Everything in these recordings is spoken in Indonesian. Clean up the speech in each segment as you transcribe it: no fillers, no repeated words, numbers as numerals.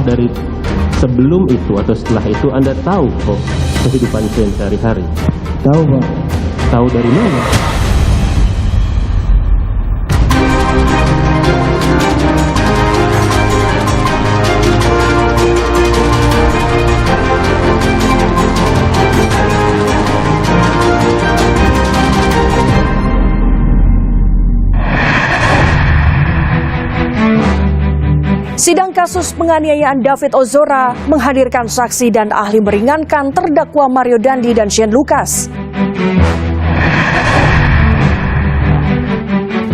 dari sebelum itu atau setelah itu Anda tahu kok kehidupan Shane sehari-hari? Tahu, Pak. Tahu dari mana? Sidang kasus penganiayaan David Ozora menghadirkan saksi dan ahli meringankan terdakwa Mario Dandi dan Shane Lucas.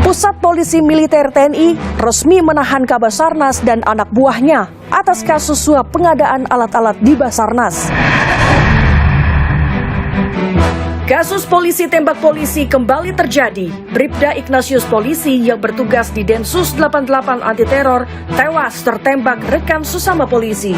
Pusat Polisi Militer TNI resmi menahan Kabasarnas dan anak buahnya atas kasus suap pengadaan alat-alat di Basarnas. Kasus polisi tembak polisi kembali terjadi. Bribda Ignatius polisi yang bertugas di Densus 88 anti teror tewas tertembak rekan sesama polisi.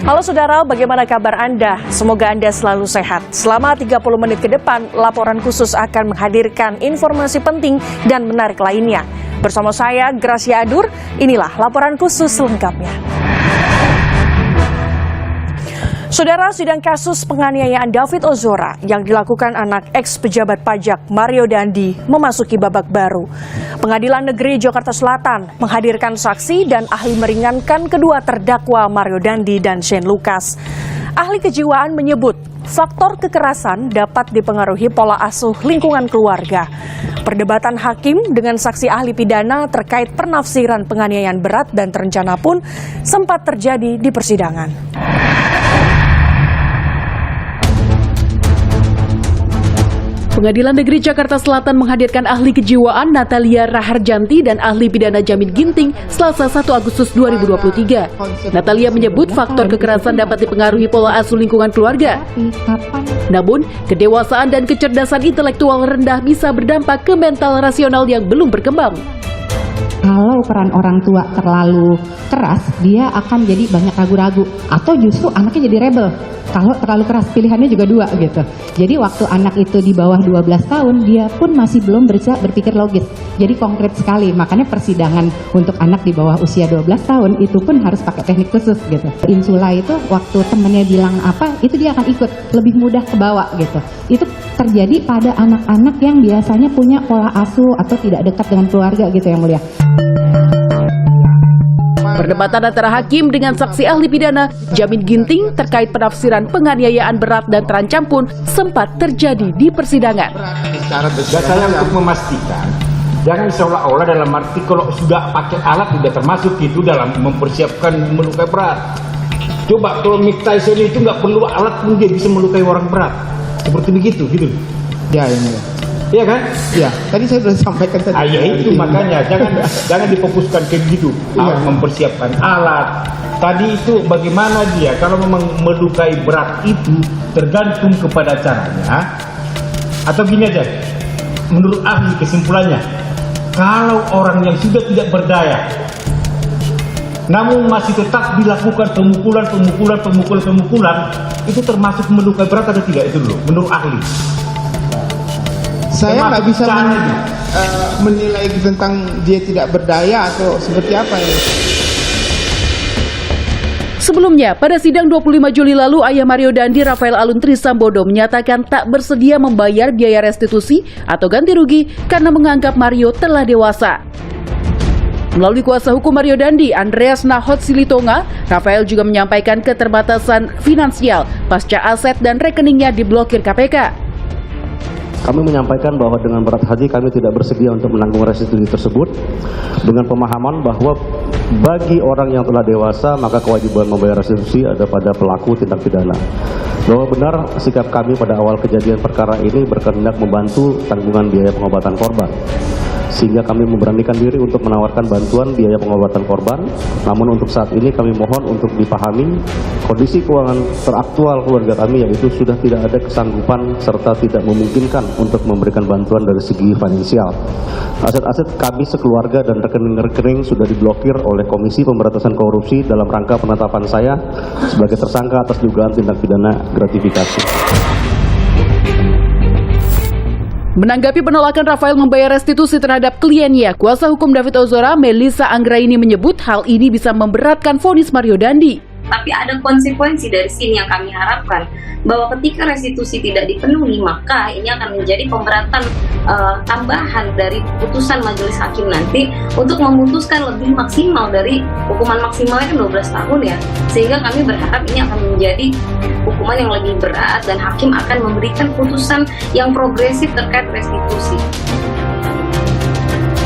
Halo saudara, bagaimana kabar Anda? Semoga Anda selalu sehat. Selama 30 menit ke depan, laporan khusus akan menghadirkan informasi penting dan menarik lainnya. Bersama saya, Gracia Adur, inilah laporan khusus selengkapnya. Saudara, sidang kasus penganiayaan David Ozora yang dilakukan anak ex-pejabat pajak Mario Dandi memasuki babak baru. Pengadilan Negeri Jakarta Selatan menghadirkan saksi dan ahli meringankan kedua terdakwa Mario Dandi dan Shane Lucas. Ahli kejiwaan menyebut faktor kekerasan dapat dipengaruhi pola asuh lingkungan keluarga. Perdebatan hakim dengan saksi ahli pidana terkait penafsiran penganiayaan berat dan terencana pun sempat terjadi di persidangan. Pengadilan Negeri Jakarta Selatan menghadirkan ahli kejiwaan Natalia Raharjanti dan ahli pidana Jamin Ginting Selasa 1 Agustus 2023. Natalia menyebut faktor kekerasan dapat dipengaruhi pola asuh lingkungan keluarga. Namun, kedewasaan dan kecerdasan intelektual rendah bisa berdampak ke mental rasional yang belum berkembang. Kalau peran orang tua terlalu keras, dia akan jadi banyak ragu-ragu. Atau justru anaknya jadi rebel. Kalau terlalu keras, pilihannya juga dua gitu. Jadi waktu anak itu di bawah 12 tahun, dia pun masih belum bisa berpikir logis. Jadi konkret sekali, makanya persidangan untuk anak di bawah usia 12 tahun itu pun harus pakai teknik khusus gitu. Insula itu waktu temennya bilang apa, itu dia akan ikut, lebih mudah kebawa gitu. Itu terjadi pada anak-anak yang biasanya punya pola asuh atau tidak dekat dengan keluarga gitu yang mulia. Perdebatan antara hakim dengan saksi ahli pidana Jamin Ginting terkait penafsiran penganiayaan berat dan terancam pun sempat terjadi di persidangan. Saya untuk memastikan, jangan seolah-olah dalam arti kalau sudah pakai alat tidak termasuk itu dalam mempersiapkan melukai berat. Coba kalau Mike Tyson itu nggak perlu alat pun dia bisa melukai orang berat. Seperti begitu, gitu. Ya, ini ya. Iya kan? Ya, tadi saya sudah sampaikan tadi. Ya itu makanya jangan difokuskan ke gitu. Mempersiapkan alat. Tadi itu bagaimana dia kalau memang melukai berat itu tergantung kepada caranya. Atau gini aja, menurut ahli kesimpulannya, kalau orang yang sudah tidak berdaya, namun masih tetap dilakukan pemukulan, itu termasuk melukai berat atau tidak itu dulu, menurut ahli. Saya nggak bisa menilai tentang dia tidak berdaya atau seperti apa ini. Sebelumnya, pada sidang 25 Juli lalu, ayah Mario Dandi, Rafael Alun Trisambodo, menyatakan tak bersedia membayar biaya restitusi atau ganti rugi karena menganggap Mario telah dewasa. Melalui kuasa hukum Mario Dandi, Andreas Nahot Silitonga, Rafael juga menyampaikan keterbatasan finansial pasca aset dan rekeningnya diblokir KPK. Kami menyampaikan bahwa dengan berat hati kami tidak bersedia untuk menanggung restitusi tersebut dengan pemahaman bahwa bagi orang yang telah dewasa maka kewajiban membayar restitusi ada pada pelaku tindak pidana. Bahwa benar sikap kami pada awal kejadian perkara ini berkehendak membantu tanggungan biaya pengobatan korban. Sehingga kami memberanikan diri untuk menawarkan bantuan biaya pengobatan korban. Namun untuk saat ini kami mohon untuk dipahami kondisi keuangan teraktual keluarga kami, yaitu sudah tidak ada kesanggupan serta tidak memungkinkan untuk memberikan bantuan dari segi finansial. Aset-aset kami sekeluarga dan rekening-rekening sudah diblokir oleh Komisi Pemberantasan Korupsi dalam rangka penetapan saya sebagai tersangka atas dugaan tindak pidana gratifikasi. Menanggapi penolakan Rafael membayar restitusi terhadap kliennya, kuasa hukum David Ozora, Melissa Anggraini menyebut hal ini bisa memberatkan vonis Mario Dandi. Tapi ada konsekuensi dari sini yang kami harapkan, bahwa ketika restitusi tidak dipenuhi, maka ini akan menjadi pemberatan tambahan dari putusan majelis hakim nanti untuk memutuskan lebih maksimal dari hukuman maksimalnya kan 12 tahun ya. Sehingga kami berharap ini akan menjadi hukuman yang lebih berat dan hakim akan memberikan putusan yang progresif terkait restitusi.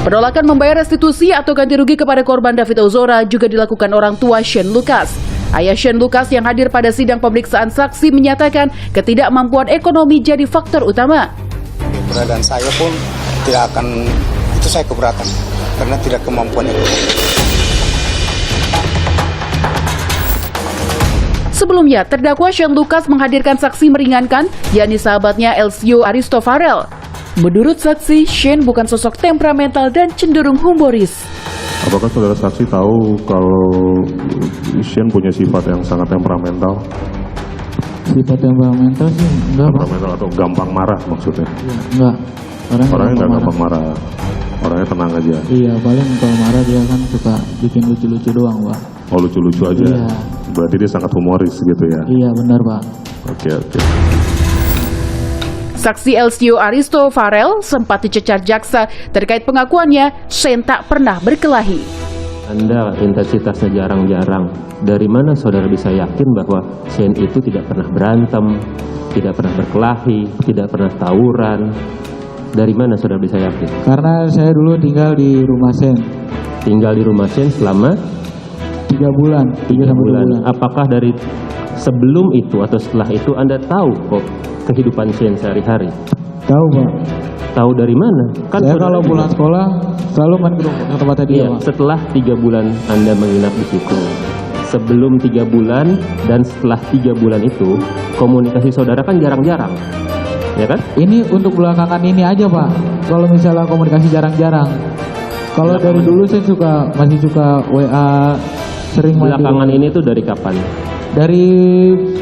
Penolakan membayar restitusi atau ganti rugi kepada korban David Ozora juga dilakukan orang tua Shane Lucas. Ayah Shane Lucas yang hadir pada sidang pemeriksaan saksi menyatakan ketidakmampuan ekonomi jadi faktor utama. Keberadaan saya pun tidak akan, itu saya keberatan karena tidak kemampuan ekonomi. Sebelumnya, terdakwa Shane Lucas menghadirkan saksi meringankan, yakni sahabatnya Elcio Aristo Farel. Menurut saksi, Shane bukan sosok temperamental dan cenderung humoris. Apakah saudara saksi tahu kalau Shane punya sifat yang sangat temperamental? Sifat temperamental sih enggak. Temperamental atau gampang marah maksudnya? Ya, enggak. Orangnya nggak gampang marah. Orangnya tenang aja. Iya, paling kalau marah dia kan suka bikin lucu-lucu doang, Pak. Oh, lucu-lucu aja. Iya. Berarti dia sangat humoris gitu ya? Iya, benar, Pak. Oke. Saksi Elcio Aristo Farel sempat dicecar jaksa terkait pengakuannya Shane tak pernah berkelahi. Anda intensitasnya jarang-jarang. Dari mana saudara bisa yakin bahwa Shane itu tidak pernah berantem, tidak pernah berkelahi, tidak pernah tawuran? Dari mana saudara bisa yakin? Karena saya dulu tinggal di rumah Shane. Tinggal di rumah Shane selama 3 bulan. 3 bulan. Apakah dari sebelum itu atau setelah itu Anda tahu kok kehidupan Shane sehari-hari? Tahu, Pak. Tahu dari mana? Kan saya kalau pulang sekolah selalu main ke tempatnya dia, Pak. Setelah 3 bulan Anda menginap di situ. Sebelum 3 bulan dan setelah 3 bulan itu, komunikasi saudara kan jarang-jarang. Ya kan? Ini untuk belakangan ini aja, Pak. Kalau misalnya komunikasi jarang-jarang. Kalau dari dulu saya masih suka WA, sering main. Belakangan ini tuh dari kapan? Dari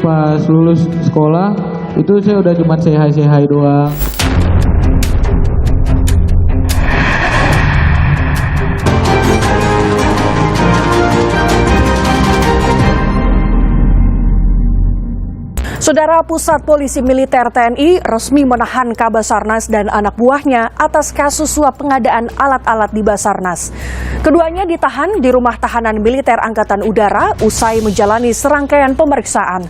pas lulus sekolah itu saya udah cuma say hi doang. Saudara, Pusat Polisi Militer TNI resmi menahan Kabasarnas dan anak buahnya atas kasus suap pengadaan alat-alat di Basarnas. Keduanya ditahan di rumah tahanan militer Angkatan Udara usai menjalani serangkaian pemeriksaan.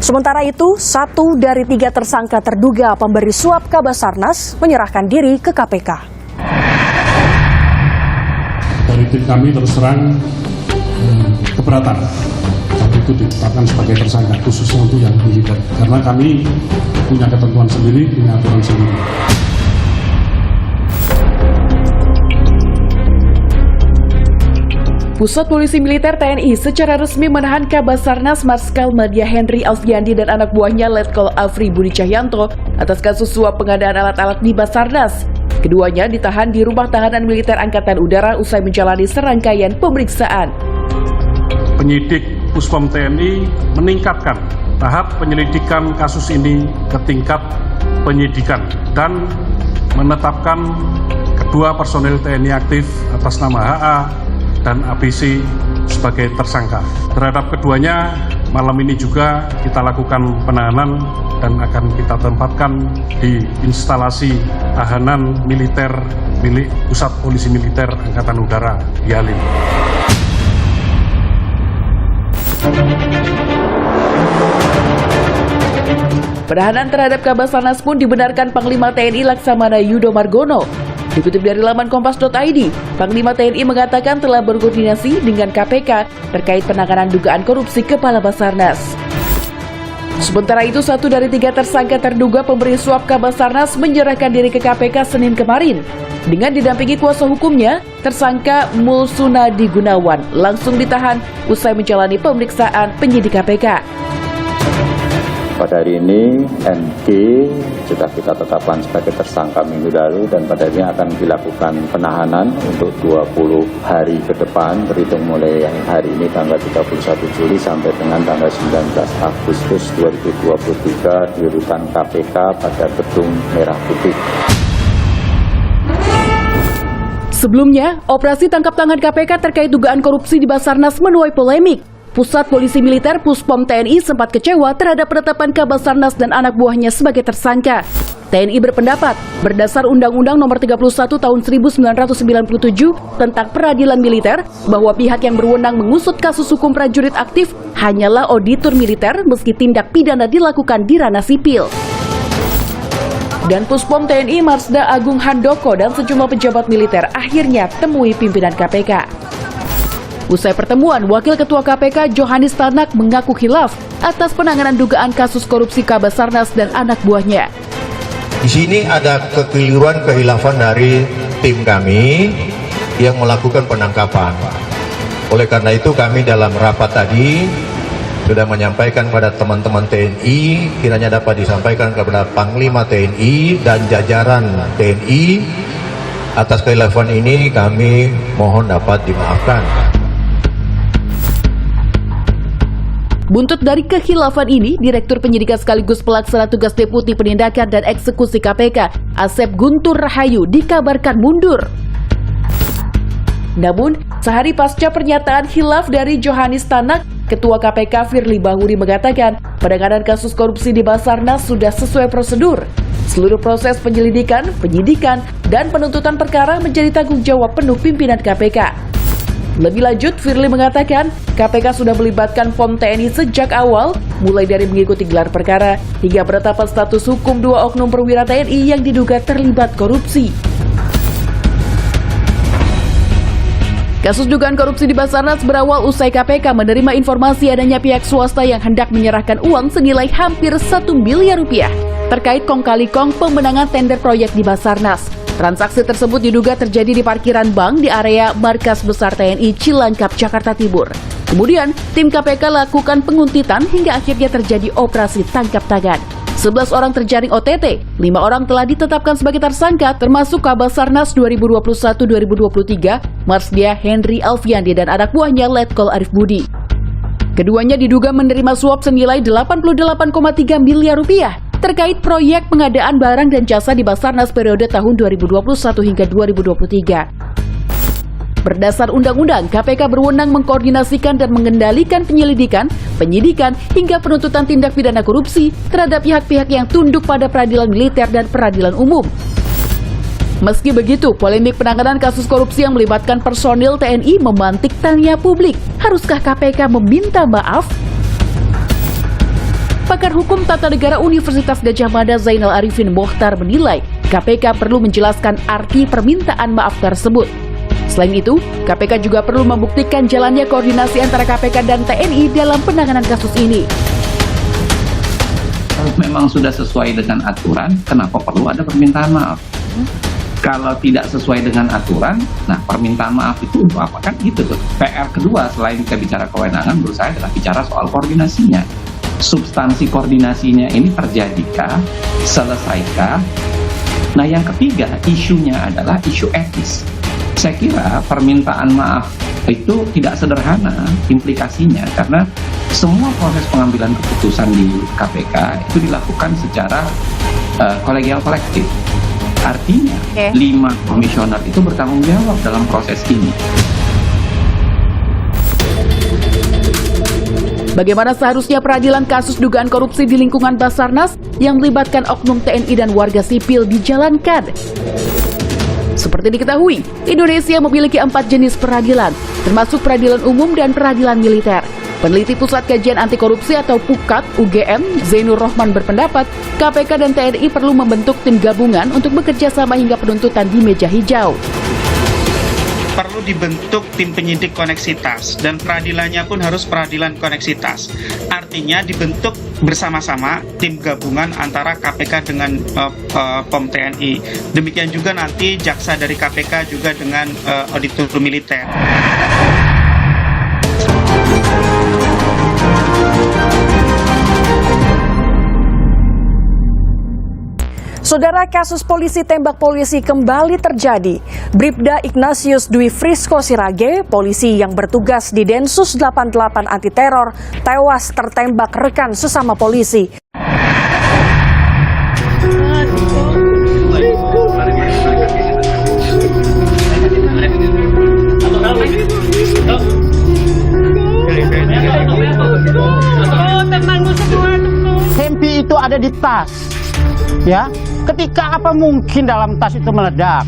Sementara itu, 1 dari 3 tersangka terduga pemberi suap Kabasarnas menyerahkan diri ke KPK. Dari tim kami terus terang keberatan itu ditetapkan sebagai tersangka khususnya untuk yang militer karena kami punya ketentuan sendiri, punya aturan sendiri. Pusat Polisi Militer TNI secara resmi menahan Kabasarnas Marskal Madya Henry Alfiandi dan anak buahnya Letkol Afri Budi Cahyanto atas kasus suap pengadaan alat-alat di Basarnas. Keduanya ditahan di rumah tahanan militer Angkatan Udara usai menjalani serangkaian pemeriksaan. Penyidik Puspom TNI meningkatkan tahap penyelidikan kasus ini ke tingkat penyidikan dan menetapkan kedua personel TNI aktif atas nama HA dan ABC sebagai tersangka. Terhadap keduanya malam ini juga kita lakukan penahanan dan akan kita tempatkan di instalasi tahanan militer milik Pusat Polisi Militer Angkatan Udara di Halim. Penahanan terhadap Kabasarnas pun dibenarkan Panglima TNI Laksamana Yudo Margono. Dikutip dari laman kompas.id, Panglima TNI mengatakan telah berkoordinasi dengan KPK terkait penanganan dugaan korupsi Kepala Basarnas. Sementara itu, 1 dari 3 tersangka terduga pemberi suap Kabasarnas menyerahkan diri ke KPK Senin kemarin. Dengan didampingi kuasa hukumnya, tersangka Mulsunadi Gunawan langsung ditahan usai menjalani pemeriksaan penyidik KPK. Pada hari ini MG sudah kita tetapkan sebagai tersangka minggu lalu dan pada hari ini akan dilakukan penahanan untuk 20 hari ke depan terhitung mulai hari ini tanggal 31 Juli sampai dengan tanggal 19 Agustus 2023 di rutan KPK pada Gedung Merah Putih. Sebelumnya, operasi tangkap tangan KPK terkait dugaan korupsi di Basarnas menuai polemik. Pusat Polisi Militer Puspom TNI sempat kecewa terhadap penetapan Kabasarnas dan anak buahnya sebagai tersangka. TNI berpendapat, berdasar Undang-Undang Nomor 31 Tahun 1997 tentang Peradilan Militer, bahwa pihak yang berwenang mengusut kasus hukum prajurit aktif hanyalah auditor militer meski tindak pidana dilakukan di ranah sipil. Dan Puspom TNI Marsda Agung Handoko dan sejumlah pejabat militer akhirnya temui pimpinan KPK. Usai pertemuan, Wakil Ketua KPK Johannes Tanak mengaku khilaf atas penanganan dugaan kasus korupsi Kabasarnas dan anak buahnya. Di sini ada kekeliruan kehilafan dari tim kami yang melakukan penangkapan. Oleh karena itu kami dalam rapat tadi sudah menyampaikan pada teman-teman TNI, kiranya dapat disampaikan kepada Panglima TNI dan jajaran TNI atas kehilafan ini kami mohon dapat dimaafkan. Buntut dari kekhilafan ini, Direktur Penyidikan sekaligus Pelaksana Tugas Deputi Penindakan dan Eksekusi KPK, Asep Guntur Rahayu, dikabarkan mundur. Namun, sehari pasca pernyataan khilaf dari Johannes Tanak, Ketua KPK Firly Bahuri mengatakan penanganan kasus korupsi di Basarnas sudah sesuai prosedur. Seluruh proses penyelidikan, penyidikan, dan penuntutan perkara menjadi tanggung jawab penuh pimpinan KPK. Lebih lanjut, Firly mengatakan KPK sudah melibatkan POM TNI sejak awal, mulai dari mengikuti gelar perkara hingga penetapan status hukum 2 oknum perwira TNI yang diduga terlibat korupsi. Kasus dugaan korupsi di Basarnas berawal usai KPK menerima informasi adanya pihak swasta yang hendak menyerahkan uang senilai hampir 1 miliar rupiah terkait kong kali kong pemenangan tender proyek di Basarnas. Transaksi tersebut diduga terjadi di parkiran bank di area Markas Besar TNI Cilangkap, Jakarta Timur. Kemudian, tim KPK lakukan penguntitan hingga akhirnya terjadi operasi tangkap tangan. 11 orang terjaring OTT, 5 orang telah ditetapkan sebagai tersangka termasuk Kabasarnas 2021-2023, Marsdia Henry Alfiandi dan anak buahnya Letkol Arif Budi. Keduanya diduga menerima suap senilai 88,3 miliar rupiah terkait proyek pengadaan barang dan jasa di Basarnas periode tahun 2021 hingga 2023. Berdasar undang-undang, KPK berwenang mengkoordinasikan dan mengendalikan penyelidikan, penyidikan, hingga penuntutan tindak pidana korupsi terhadap pihak-pihak yang tunduk pada peradilan militer dan peradilan umum. Meski begitu, polemik penanganan kasus korupsi yang melibatkan personil TNI memantik tanya publik. Haruskah KPK meminta maaf? Pakar Hukum Tata Negara Universitas Gadjah Mada Zainal Arifin Mohtar menilai KPK perlu menjelaskan arti permintaan maaf tersebut. Selain itu, KPK juga perlu membuktikan jalannya koordinasi antara KPK dan TNI dalam penanganan kasus ini. Kalau memang sudah sesuai dengan aturan, kenapa perlu ada permintaan maaf? Kalau tidak sesuai dengan aturan, nah permintaan maaf itu untuk apa? Kan itu tuh. PR kedua selain kita bicara kewenangan, menurut saya adalah bicara soal koordinasinya. Substansi koordinasinya ini terjadikah, selesaikah? Nah yang ketiga, isunya adalah isu etis. Saya kira permintaan maaf itu tidak sederhana implikasinya karena semua proses pengambilan keputusan di KPK itu dilakukan secara kolegial kolektif. Artinya 5 komisioner itu bertanggung jawab dalam proses ini. Bagaimana seharusnya peradilan kasus dugaan korupsi di lingkungan Basarnas yang melibatkan oknum TNI dan warga sipil dijalankan? Seperti diketahui, Indonesia memiliki 4 jenis peradilan, termasuk peradilan umum dan peradilan militer. Peneliti Pusat Kajian Anti Korupsi atau PUKAT UGM, Zainur Rohman berpendapat, KPK dan TNI perlu membentuk tim gabungan untuk bekerja sama hingga penuntutan di meja hijau. Perlu dibentuk tim penyidik koneksitas dan peradilannya pun harus peradilan koneksitas. Artinya dibentuk bersama-sama tim gabungan antara KPK dengan POM TNI. Demikian juga nanti jaksa dari KPK juga dengan auditor militer. Saudara, kasus polisi tembak polisi kembali terjadi. Bribda Ignatius Dwi Frisco Sirage, polisi yang bertugas di Densus 88 anti teror, tewas tertembak rekan sesama polisi. ada di tas. Ya, ketika apa mungkin dalam tas itu meledak?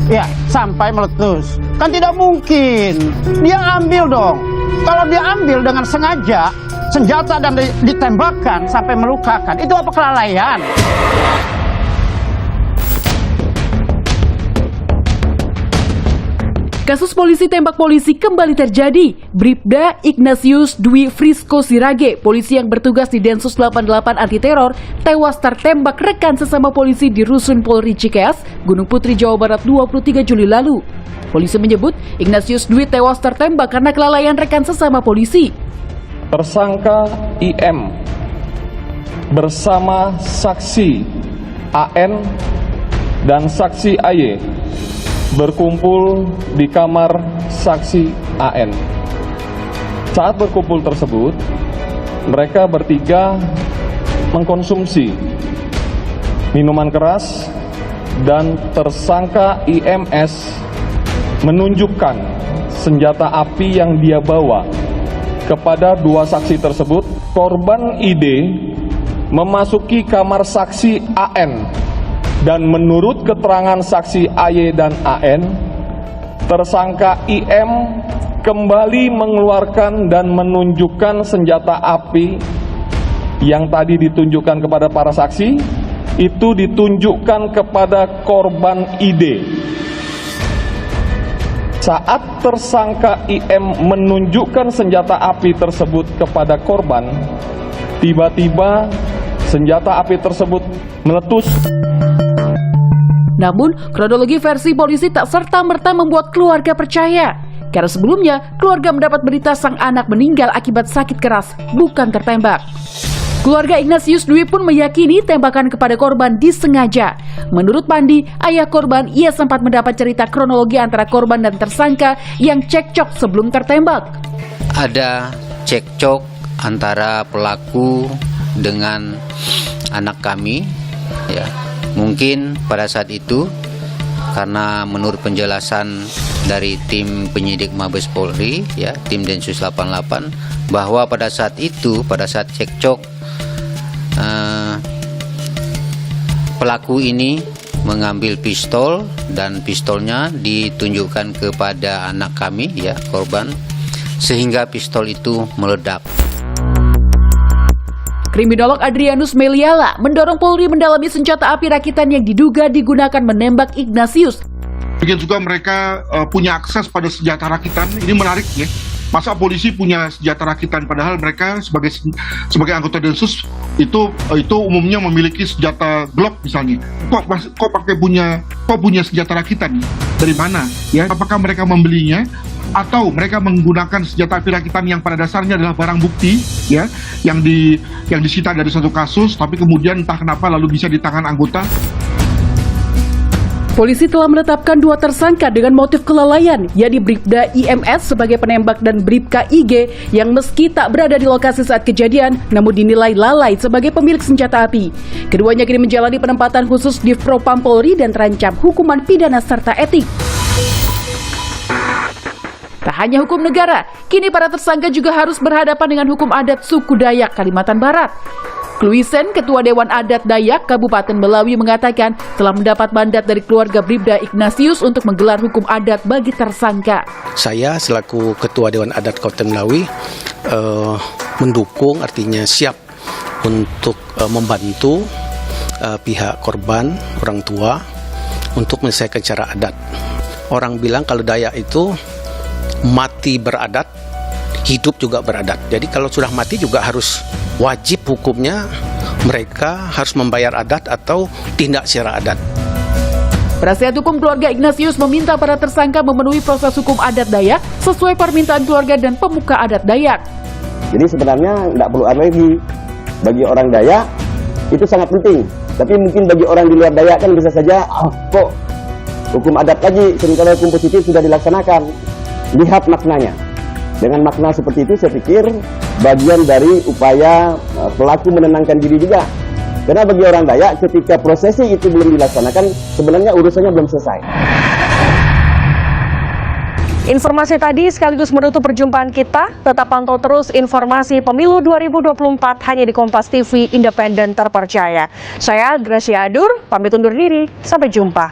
Ya, sampai meletus. Kan tidak mungkin. Dia ambil dong. Kalau dia ambil dengan sengaja, senjata dan ditembakkan sampai melukakan, itu apa kelalaian? Kasus polisi tembak polisi kembali terjadi. Bribda Ignatius Dwi Frisco Sirage, polisi yang bertugas di Densus 88 anti teror, tewas tertembak rekan sesama polisi di Rusun Polri Cikeas, Gunung Putri, Jawa Barat 23 Juli lalu. Polisi menyebut Ignatius Dwi tewas tertembak karena kelalaian rekan sesama polisi. Tersangka IM bersama saksi AN dan saksi AY berkumpul di kamar saksi AN. Saat berkumpul tersebut, mereka bertiga mengkonsumsi minuman keras dan tersangka IMS menunjukkan senjata api yang dia bawa kepada dua saksi tersebut. Korban ID memasuki kamar saksi AN. Dan menurut keterangan saksi AY dan AN, tersangka IM kembali mengeluarkan dan menunjukkan senjata api yang tadi ditunjukkan kepada para saksi, itu ditunjukkan kepada korban ID. Saat tersangka IM menunjukkan senjata api tersebut kepada korban, tiba-tiba senjata api tersebut meletus. Namun, kronologi versi polisi tak serta-merta membuat keluarga percaya. Karena sebelumnya, keluarga mendapat berita sang anak meninggal akibat sakit keras, bukan tertembak. Keluarga Ignatius Dwi pun meyakini tembakan kepada korban disengaja. Menurut Pandi, ayah korban, ia sempat mendapat cerita kronologi antara korban dan tersangka yang cekcok sebelum tertembak. Ada cekcok antara pelaku dengan anak kami, ya. Mungkin pada saat itu, karena menurut penjelasan dari tim penyidik Mabes Polri, ya, tim Densus 88, bahwa pada saat itu, pada saat cekcok, pelaku ini mengambil pistol dan pistolnya ditunjukkan kepada anak kami, ya, korban, sehingga pistol itu meledak. Kriminolog Adrianus Meliala mendorong Polri mendalami senjata api rakitan yang diduga digunakan menembak Ignatius. Begitu juga mereka punya akses pada senjata rakitan. Ini menarik ya. Masa polisi punya senjata rakitan padahal mereka sebagai anggota Densus itu umumnya memiliki senjata Glock misalnya. Kok punya senjata rakitan? Dari mana? Ya, apakah mereka membelinya? Atau mereka menggunakan senjata api rakitan yang pada dasarnya adalah barang bukti, ya, yang disita dari suatu kasus, tapi kemudian entah kenapa lalu bisa di tangan anggota. Polisi telah menetapkan dua tersangka dengan motif kelalaian, yakni Bribda IMS sebagai penembak dan Bribka IG yang meski tak berada di lokasi saat kejadian, namun dinilai lalai sebagai pemilik senjata api. Keduanya kini menjalani penempatan khusus di Propam Polri dan terancam hukuman pidana serta etik. Tak hanya hukum negara, kini para tersangka juga harus berhadapan dengan hukum adat suku Dayak Kalimantan Barat. Kluisen, Ketua Dewan Adat Dayak Kabupaten Melawi, mengatakan telah mendapat mandat dari keluarga Bribda Ignatius untuk menggelar hukum adat bagi tersangka. Saya selaku Ketua Dewan Adat Kabupaten Melawi mendukung, artinya siap untuk membantu pihak korban, orang tua, untuk menyelesaikan secara adat. Orang bilang kalau Dayak itu mati beradat, hidup juga beradat. Jadi kalau sudah mati juga harus wajib hukumnya mereka harus membayar adat atau tindak secara adat. Penasihat hukum keluarga Ignatius meminta para tersangka memenuhi proses hukum adat Dayak sesuai permintaan keluarga dan pemuka adat Dayak. Jadi sebenarnya tidak perlu alergi. Bagi orang Dayak itu sangat penting. Tapi mungkin bagi orang di luar Dayak kan bisa saja, kok hukum adat lagi, sementara hukum positif sudah dilaksanakan. Lihat maknanya. Dengan makna seperti itu saya pikir bagian dari upaya pelaku menenangkan diri juga. Karena bagi orang Dayak ketika prosesi itu belum dilaksanakan, sebenarnya urusannya belum selesai. Informasi tadi sekaligus menutup perjumpaan kita. Tetap pantau terus informasi pemilu 2024 hanya di Kompas TV, independen terpercaya. Saya Gracia Adur, pamit undur diri. Sampai jumpa.